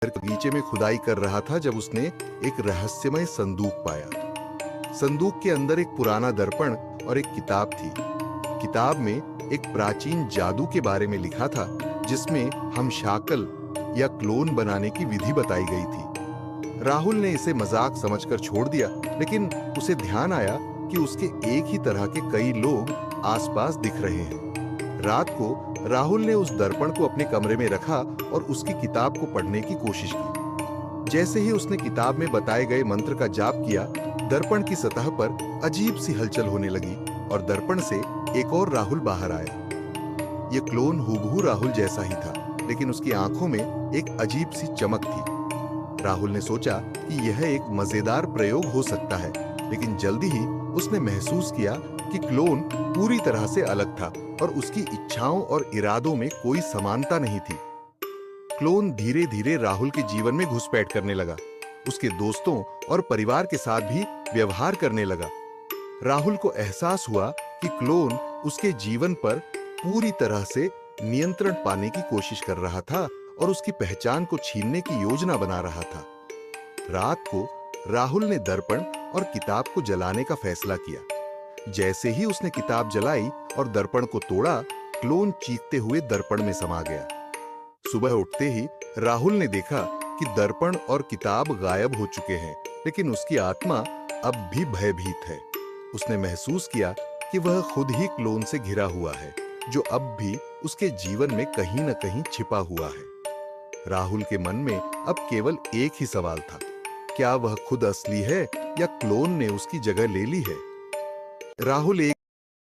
घर के बगीचे में खुदाई कर रहा था जब उसने एक रहस्यमय संदूक पाया। संदूक के अंदर एक पुराना दर्पण और एक किताब थी। किताब में एक प्राचीन जादू के बारे में लिखा था, जिसमें हम शाकल या क्लोन बनाने की विधि बताई गई थी। राहुल ने इसे मजाक समझकर छोड़ दिया, लेकिन उसे ध्यान आया कि उसके एक ही तरह के कई लोग आसपास दिख रहे हैं। रात को राहुल ने उस दर्पण को अपने कमरे में रखा और उसकी किताब को पढ़ने की कोशिश की। जैसे ही उसने किताब में बताए गए मंत्र का जाप किया, दर्पण की सतह पर अजीब सी हलचल होने लगी और दर्पण से एक और राहुल बाहर आया। यह क्लोन हूबहू राहुल जैसा ही था, लेकिन उसकी आंखों में एक अजीब सी चमक थी। राहुल ने सोचा कि यह एक मजेदार प्रयोग हो सकता है, लेकिन जल्दी ही उसने महसूस किया कि क्लोन पूरी तरह से अलग था और उसकी इच्छाओं और इरादों में कोई समानता नहीं थी। क्लोन धीरे धीरे राहुल के जीवन में घुसपैठ करने लगा। उसके दोस्तों और परिवार के साथ भी व्यवहार करने लगा। राहुल को एहसास हुआ कि क्लोन उसके जीवन पर पूरी तरह से नियंत्रण पाने की कोशिश कर रहा था और उसकी पहचान को छीनने की योजना बना रहा था। रात को राहुल ने दर्पण और किताब को जलाने का फैसला किया। जैसे ही उसने किताब जलाई और दर्पण को तोड़ा, क्लोन चीखते हुए दर्पण में समा गया। सुबह उठते ही राहुल ने देखा कि दर्पण और किताब गायब हो चुके हैं, लेकिन उसकी आत्मा अब भी भयभीत है। उसने महसूस किया कि वह खुद ही क्लोन से घिरा हुआ है, जो अब भी उसके जीवन में कहीं न कहीं छिपा हुआ है। राहुल के मन में अब केवल एक ही सवाल था, क्या वह खुद असली है या क्लोन ने उसकी जगह ले ली है? राहुल एक